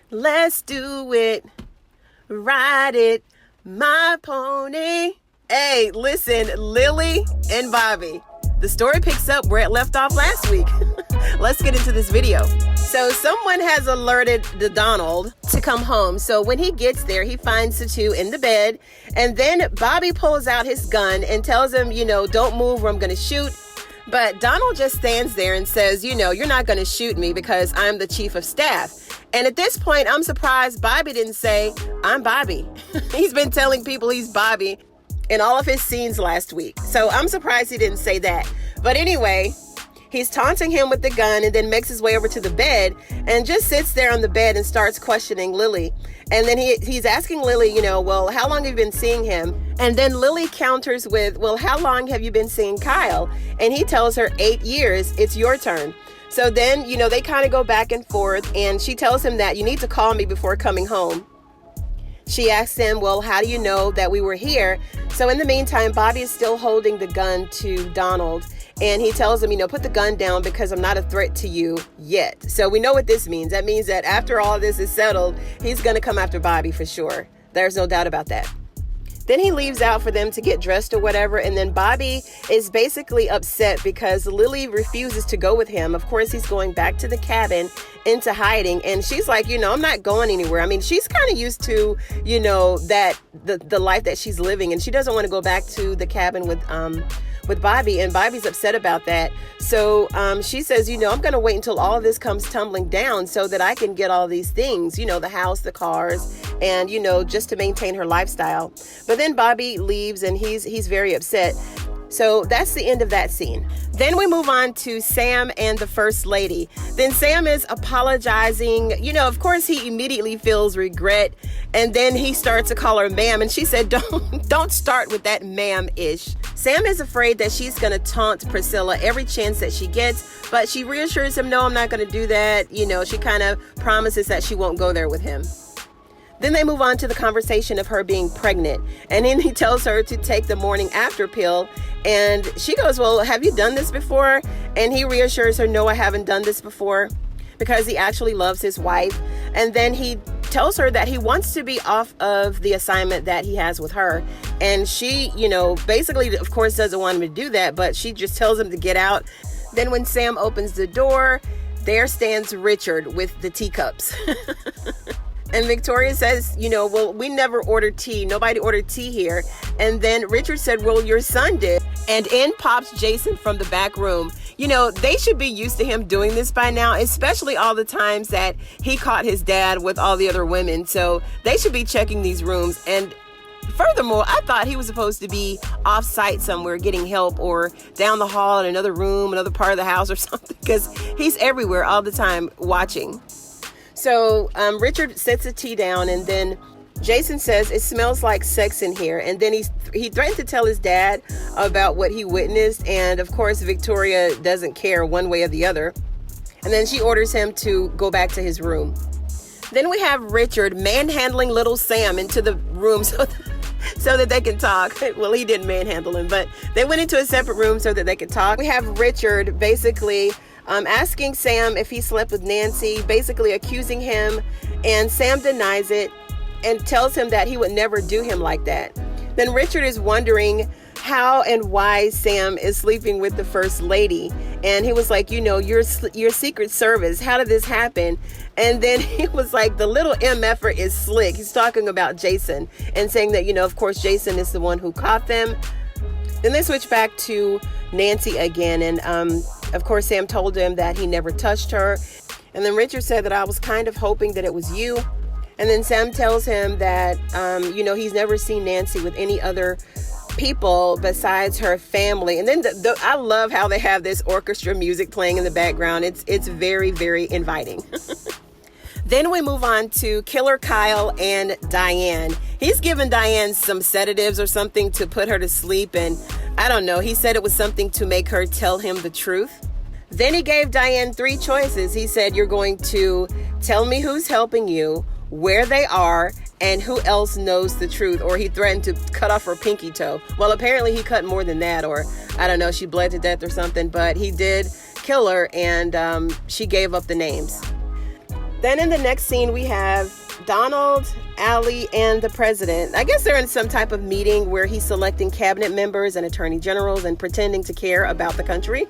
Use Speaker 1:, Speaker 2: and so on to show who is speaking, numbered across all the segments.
Speaker 1: Let's do it. Ride it, my pony. Hey, listen, Lily and Bobby. The story picks up where it left off last week. Let's get into this video. So someone has alerted the Donald to come home. So when he gets there, he finds the two in the bed. And then Bobby pulls out his gun and tells him, don't move or I'm going to shoot. But Donald just stands there and says, you're not going to shoot me because I'm the chief of staff. And at this point, I'm surprised Bobby didn't say, I'm Bobby. He's been telling people he's Bobby in all of his scenes last week. So I'm surprised he didn't say that. But anyway, he's taunting him with the gun and then makes his way over to the bed and just sits there on the bed and starts questioning Lily. And then he's asking Lily, well, how long have you been seeing him? And then Lily counters with, well, how long have you been seeing Kyle? And he tells her 8 years, it's your turn. So then, they kind of go back and forth and she tells him that you need to call me before coming home. She asks him, well, how do you know that we were here? So in the meantime, Bobby is still holding the gun to Donald. And he tells him, put the gun down because I'm not a threat to you yet. So we know what this means. That means that after all this is settled, he's going to come after Bobby for sure. There's no doubt about that. Then he leaves out for them to get dressed or whatever. And then Bobby is basically upset because Lily refuses to go with him. Of course, he's going back to the cabin into hiding. And she's like, I'm not going anywhere. I mean, she's kind of used to, that the life that she's living. And she doesn't want to go back to the cabin with Bobby, and Bobby's upset about that. So she says, I'm going to wait until all of this comes tumbling down so that I can get all these things, the house, the cars, and, just to maintain her lifestyle. But then Bobby leaves and he's very upset. So that's the end of that scene. Then we move on to Sam and the First Lady. Then Sam is apologizing. Of course, he immediately feels regret. And then he starts to call her ma'am. And she said, don't start with that ma'am-ish. Sam is afraid that she's going to taunt Priscilla every chance that she gets. But she reassures him, no, I'm not going to do that. She kind of promises that she won't go there with him. Then they move on to the conversation of her being pregnant. And then he tells her to take the morning after pill. And she goes, well, have you done this before? And he reassures her, no, I haven't done this before, because he actually loves his wife. And then he tells her that he wants to be off of the assignment that he has with her. And she, basically, of course, doesn't want him to do that, but she just tells him to get out. Then when Sam opens the door, there stands Richard with the teacups. And Victoria says, well, we never ordered tea. Nobody ordered tea here. And then Richard said, well, your son did. And in pops Jason from the back room. They should be used to him doing this by now, especially all the times that he caught his dad with all the other women. So they should be checking these rooms. And furthermore, I thought he was supposed to be off site somewhere getting help or down the hall in another room, another part of the house or something, because he's everywhere all the time watching. So Richard sets the tea down and then Jason says it smells like sex in here. And then he threatened to tell his dad about what he witnessed. And of course, Victoria doesn't care one way or the other. And then she orders him to go back to his room. Then we have Richard manhandling little Sam into the room so that they can talk. Well, he didn't manhandle him, but they went into a separate room so that they could talk. We have Richard basically asking Sam if he slept with Nancy, basically accusing him, and Sam denies it and tells him that he would never do him like that. Then Richard is wondering how and why Sam is sleeping with the First Lady. And he was like, your Secret Service, how did this happen? And then he was like, the little MFer is slick. He's talking about Jason and saying that, of course, Jason is the one who caught them. Then they switch back to Nancy again. And of course, Sam told him that he never touched her. And then Richard said that I was kind of hoping that it was you. And then Sam tells him that, he's never seen Nancy with any other people besides her family. And then I love how they have this orchestra music playing in the background. It's very, very inviting. Then we move on to Killer Kyle and Diane. He's given Diane some sedatives or something to put her to sleep. And I don't know, he said it was something to make her tell him the truth. Then he gave Diane 3 choices. He said, you're going to tell me who's helping you, where they are, and who else knows the truth. Or he threatened to cut off her pinky toe. Well, apparently he cut more than that, or I don't know, she bled to death or something. But he did kill her, and she gave up the names. Then in the next scene, we have Donald, Allie, and the president. I guess they're in some type of meeting where he's selecting cabinet members and attorney generals and pretending to care about the country.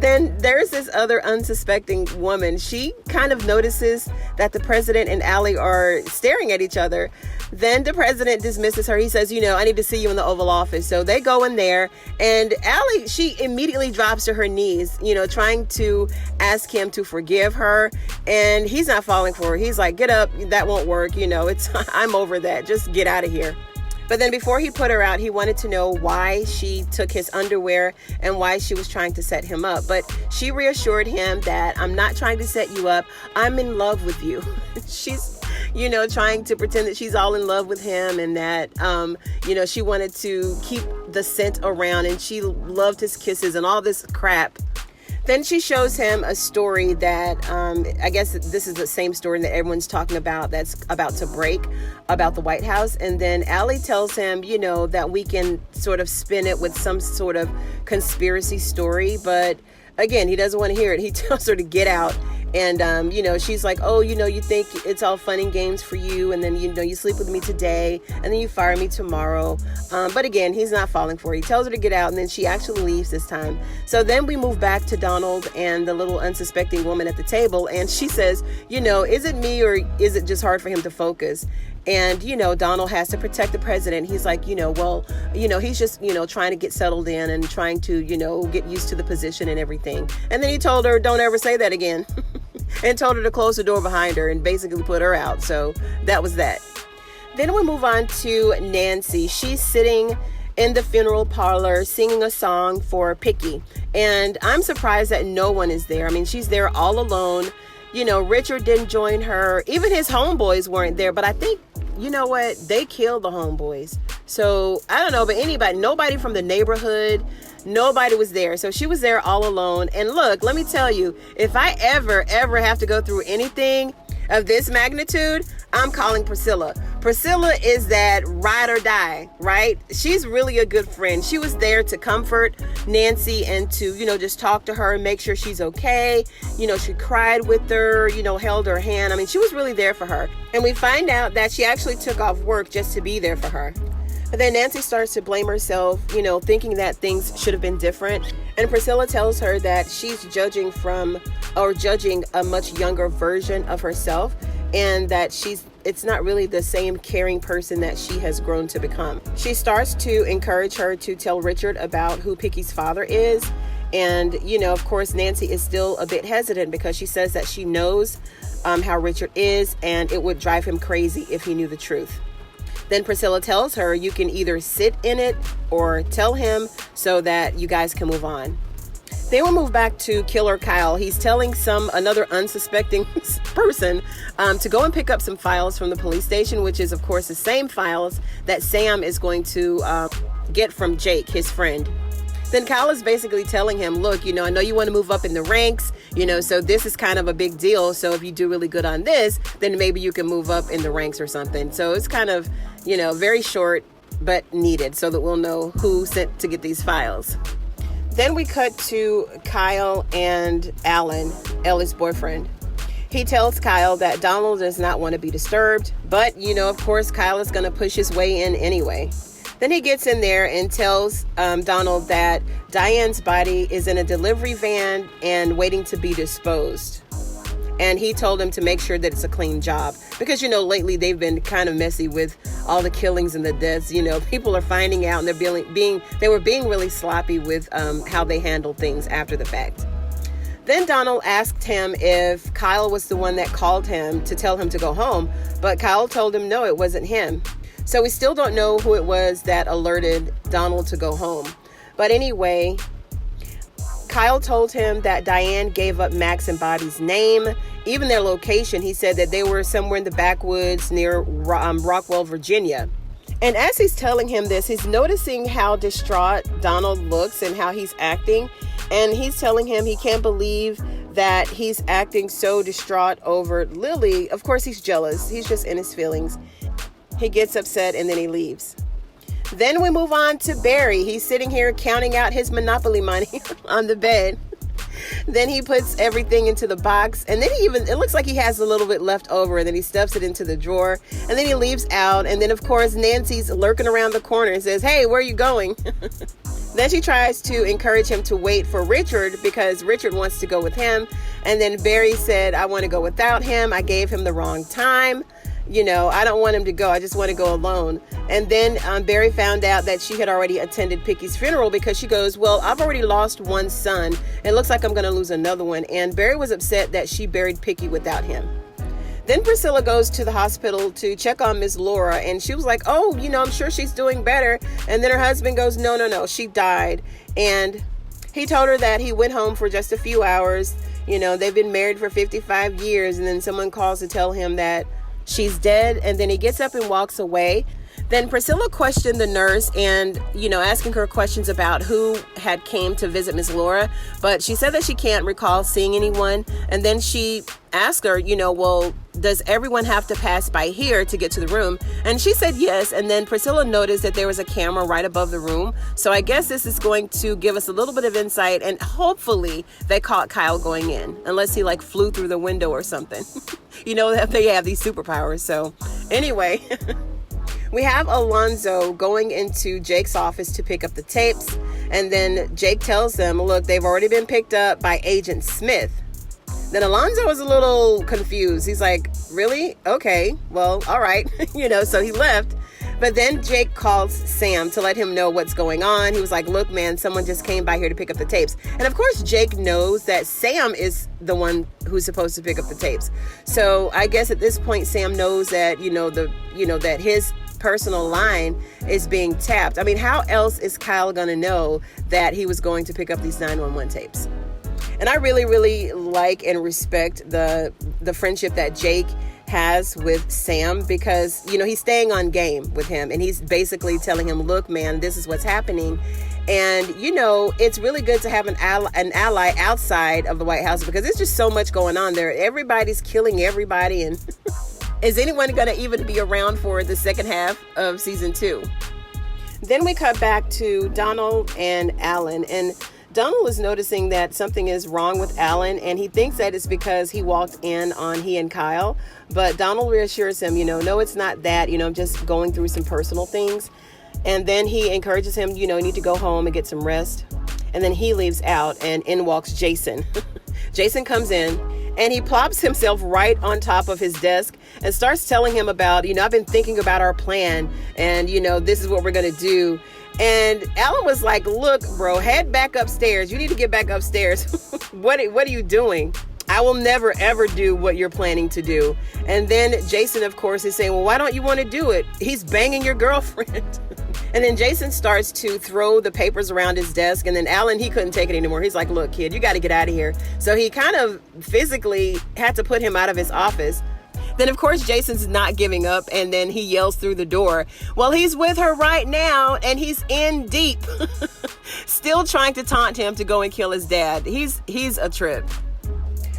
Speaker 1: Then there's this other unsuspecting woman. She kind of notices that the president and Allie are staring at each other. Then the president dismisses her. He says, I need to see you in the Oval Office. So they go in there, and Allie, she immediately drops to her knees, trying to ask him to forgive her. And he's not falling for her. He's like, get up. That won't work. I'm over that. Just get out of here. But then before he put her out, he wanted to know why she took his underwear and why she was trying to set him up. But she reassured him that I'm not trying to set you up. I'm in love with you. She's, trying to pretend that she's all in love with him and that, she wanted to keep the scent around and she loved his kisses and all this crap. Then she shows him a story that, I guess this is the same story that everyone's talking about that's about to break about the White House. And then Allie tells him, that we can sort of spin it with some sort of conspiracy story. But again, he doesn't want to hear it. He tells her to get out. And, she's like, oh, you think it's all fun and games for you. And then, you sleep with me today and then you fire me tomorrow. But again, he's not falling for it. He tells her to get out and then she actually leaves this time. So then we move back to Donald and the little unsuspecting woman at the table. And she says, is it me or is it just hard for him to focus? And, Donald has to protect the president. He's like, he's just, trying to get settled in and trying to, get used to the position and everything. And then he told her, don't ever say that again. And told her to close the door behind her and basically put her out. So that was that. Then we move on to Nancy. She's sitting in the funeral parlor singing a song for Pickey. And I'm surprised that no one is there. I mean, she's there all alone. Richard didn't join her. Even his homeboys weren't there. But I think, they killed the homeboys. So I don't know, but nobody from the neighborhood, nobody was there. So she was there all alone. And look, let me tell you, if I ever have to go through anything of this magnitude, I'm calling Priscilla. Priscilla is that ride or die, right? She's really a good friend. She was there to comfort Nancy and to, just talk to her and make sure she's okay. She cried with her, held her hand. I mean, she was really there for her. And we find out that she actually took off work just to be there for her. But then Nancy starts to blame herself, thinking that things should have been different. And Priscilla tells her that she's judging a much younger version of herself and that it's not really the same caring person that she has grown to become. She starts to encourage her to tell Richard about who Pickey's father is. And, of course, Nancy is still a bit hesitant because she says that she knows how Richard is and it would drive him crazy if he knew the truth. Then Priscilla tells her you can either sit in it or tell him so that you guys can move on. Then we'll move back to Killer Kyle. He's telling another unsuspecting person to go and pick up some files from the police station, which is, of course, the same files that Sam is going to get from Jake, his friend. Then Kyle is basically telling him, look, I know you want to move up in the ranks, so this is kind of a big deal. So if you do really good on this, then maybe you can move up in the ranks or something. So it's kind of, very short, but needed so that we'll know who sent to get these files. Then we cut to Kyle and Alan, Ellie's boyfriend. He tells Kyle that Donald does not want to be disturbed, but, of course, Kyle is going to push his way in anyway. Then he gets in there and tells Donald that Diane's body is in a delivery van and waiting to be disposed. And he told him to make sure that it's a clean job. Because, lately they've been kind of messy with all the killings and the deaths. People are finding out and they were being really sloppy with how they handled things after the fact. Then Donald asked him if Kyle was the one that called him to tell him to go home. But Kyle told him no, it wasn't him. So we still don't know who it was that alerted Donald to go home. But anyway, Kyle told him that Diane gave up Max and Bobby's name, even their location. He said that they were somewhere in the backwoods near Rockwell, Virginia. And as he's telling him this, he's noticing how distraught Donald looks and how he's acting. And he's telling him he can't believe that he's acting so distraught over Lily. Of course, he's jealous. He's just in his feelings. He gets upset and then he leaves. Then we move on to Barry. He's sitting here counting out his Monopoly money on the bed. Then he puts everything into the box, and then it looks like he has a little bit left over, and then he stuffs it into the drawer, and then he leaves out. And then of course Nancy's lurking around the corner and says, "Hey, where are you going?" Then she tries to encourage him to wait for Richard because Richard wants to go with him. And then Barry said, "I want to go without him. I gave him the wrong time. I don't want him to go. I just want to go alone." And then Barry found out that she had already attended Pickey's funeral because she goes, "Well, I've already lost one son. It looks like I'm going to lose another one." And Barry was upset that she buried Pickey without him. Then Priscilla goes to the hospital to check on Miss Laura, and she was like, "Oh, I'm sure she's doing better." And then her husband goes, No, she died. And he told her that he went home for just a few hours. They've been married for 55 years, and then someone calls to tell him that she's dead, and then he gets up and walks away. Then Priscilla questioned the nurse and, asking her questions about who had came to visit Miss Laura, but she said that she can't recall seeing anyone. And then she asked her, well, does everyone have to pass by here to get to the room? And she said yes. And then Priscilla noticed that there was a camera right above the room. So I guess this is going to give us a little bit of insight, and hopefully they caught Kyle going in, unless he flew through the window or something. That they have these superpowers. So anyway, we have Alonzo going into Jake's office to pick up the tapes. And then Jake tells them, look, they've already been picked up by Agent Smith. Then Alonzo was a little confused. He's like, really? Okay, well, all right. So he left. But then Jake calls Sam to let him know what's going on. He was like, look, man, someone just came by here to pick up the tapes. And of course, Jake knows that Sam is the one who's supposed to pick up the tapes. So I guess at this point, Sam knows that, that his personal line is being tapped. I mean, how else is Kyle going to know that he was going to pick up these 911 tapes? And I really, really like and respect the friendship that Jake has with Sam, because, he's staying on game with him, and he's basically telling him, look, man, this is what's happening. And, it's really good to have an ally outside of the White House, because there's just so much going on there. Everybody's killing everybody. And is anyone going to even be around for the second half of season 2? Then we cut back to Donald and Alan, and Donald is noticing that something is wrong with Alan, and he thinks that it's because he walked in on he and Kyle. But Donald reassures him, no, it's not that, I'm just going through some personal things. And then he encourages him, you need to go home and get some rest. And then he leaves out, and in walks Jason. Jason comes in, and he plops himself right on top of his desk and starts telling him about, I've been thinking about our plan, and, this is what we're going to do. And Alan was like, look, bro, head back upstairs. You need to get back upstairs. What are you doing? I will never, ever do what you're planning to do. And then Jason, of course, is saying, well, why don't you want to do it? He's banging your girlfriend. And then Jason starts to throw the papers around his desk. And then Alan, he couldn't take it anymore. He's like, look, kid, you got to get out of here. So he kind of physically had to put him out of his office. Then, of course, Jason's not giving up, and then he yells through the door, well, he's with her right now, and he's in deep. Still trying to taunt him to go and kill his dad. He's a trip.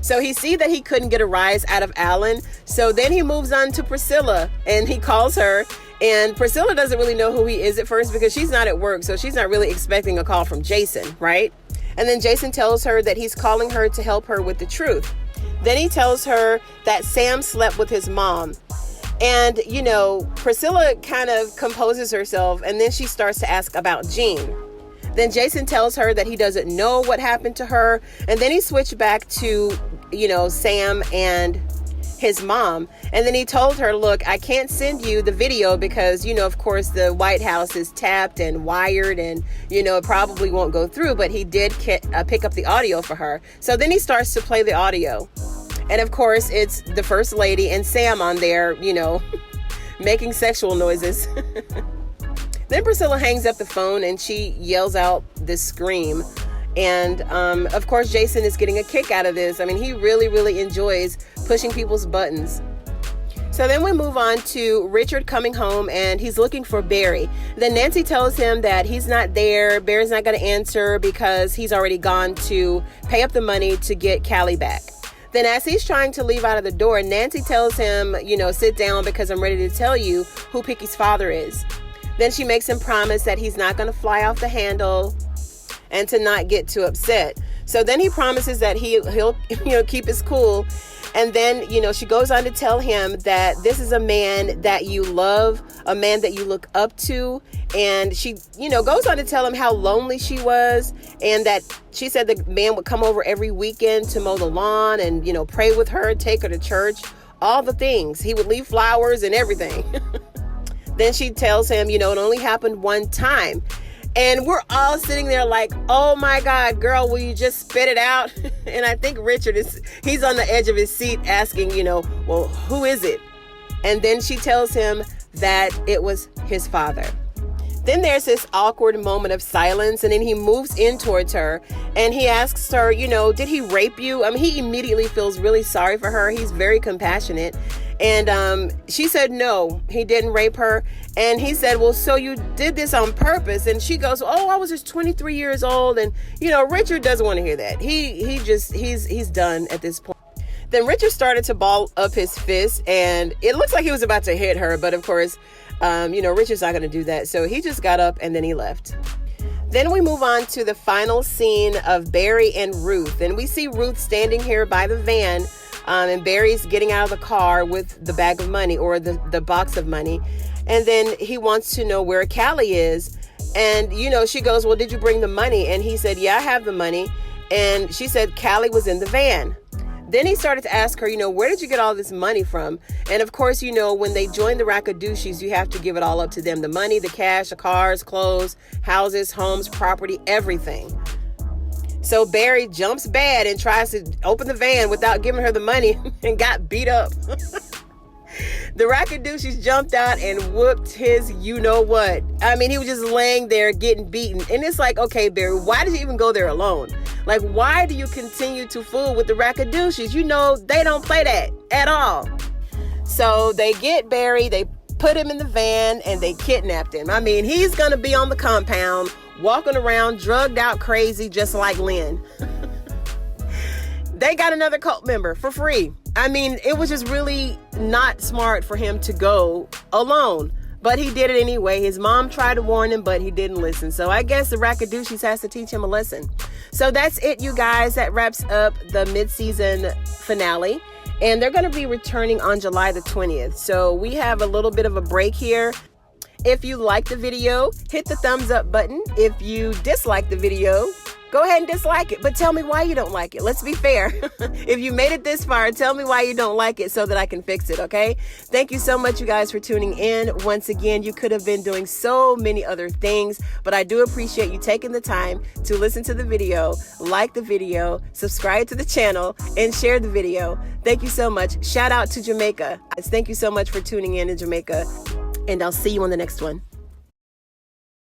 Speaker 1: So he sees that he couldn't get a rise out of Alan, so then he moves on to Priscilla, and he calls her, and Priscilla doesn't really know who he is at first because she's not at work, so she's not really expecting a call from Jason, right? And then Jason tells her that he's calling her to help her with the truth. Then he tells her that Sam slept with his mom. And, Priscilla kind of composes herself, and then she starts to ask about Jean. Then Jason tells her that he doesn't know what happened to her. And then he switched back to, Sam and his mom. And then he told her, look, I can't send you the video because, of course, the White House is tapped and wired and, it probably won't go through. But he did pick up the audio for her. So then he starts to play the audio. And of course, it's the First Lady and Sam on there, making sexual noises. Then Priscilla hangs up the phone and she yells out this scream. And of course, Jason is getting a kick out of this. I mean, he really, really enjoys pushing people's buttons. So then we move on to Richard coming home, and he's looking for Barry. Then Nancy tells him that he's not there. Barry's not going to answer because he's already gone to pay up the money to get Callie back. Then as he's trying to leave out of the door, Nancy tells him, sit down because I'm ready to tell you who Pickey's father is. Then she makes him promise that he's not going to fly off the handle and to not get too upset. So then he promises that he'll keep his cool. And then, she goes on to tell him that this is a man that you love, a man that you look up to. And she, goes on to tell him how lonely she was, and that she said the man would come over every weekend to mow the lawn and, pray with her, take her to church, all the things. He would leave flowers and everything. Then she tells him, it only happened one time. And we're all sitting there like, oh my God, girl, will you just spit it out? And I think Richard he's on the edge of his seat asking, well, who is it? And then she tells him that it was his father. Then there's this awkward moment of silence, and then he moves in towards her and he asks her, did he rape you? I mean, he immediately feels really sorry for her. He's very compassionate. And she said, no, he didn't rape her. And he said, well, so you did this on purpose? And she goes, oh, I was just 23 years old. And, Richard doesn't want to hear that. He's done at this point. Then Richard started to ball up his fist, and it looks like he was about to hit her. But of course, Richard's not going to do that. So he just got up and then he left. Then we move on to the final scene of Barry and Ruth. And we see Ruth standing here by the van. And Barry's getting out of the car with the bag of money, or the box of money. And then he wants to know where Callie is. And, she goes, well, did you bring the money? And he said, yeah, I have the money. And she said, Callie was in the van. Then he started to ask her, where did you get all this money from? And of course, when they join the Rakadouchis, you have to give it all up to them. The money, the cash, the cars, clothes, houses, homes, property, everything. So Barry jumps bad and tries to open the van without giving her the money and got beat up. The Rakadouchis jumped out and whooped his you-know-what. I mean, he was just laying there getting beaten. And it's like, okay, Barry, why did you even go there alone? Like, why do you continue to fool with the Rakadouchis? They don't play that at all. So they get Barry, they put him in the van, and they kidnapped him. I mean, he's going to be on the compound, walking around drugged out crazy, just like Lynn. They got another cult member for free. I mean, it was just really not smart for him to go alone. But he did it anyway. His mom tried to warn him, but he didn't listen. So I guess the Rakadouchis has to teach him a lesson. So that's it, you guys. That wraps up the mid-season finale. And they're going to be returning on July the 20th. So we have a little bit of a break here. If you like the video, hit the thumbs up button. If you dislike the video, go ahead and dislike it, but tell me why you don't like it. Let's be fair. If you made it this far, tell me why you don't like it so that I can fix it, okay? Thank you so much, you guys, for tuning in. Once again, you could have been doing so many other things, but I do appreciate you taking the time to listen to the video, like the video, subscribe to the channel, and share the video. Thank you so much. Shout out to Jamaica. Thank you so much for tuning in Jamaica, and I'll see you on the next one.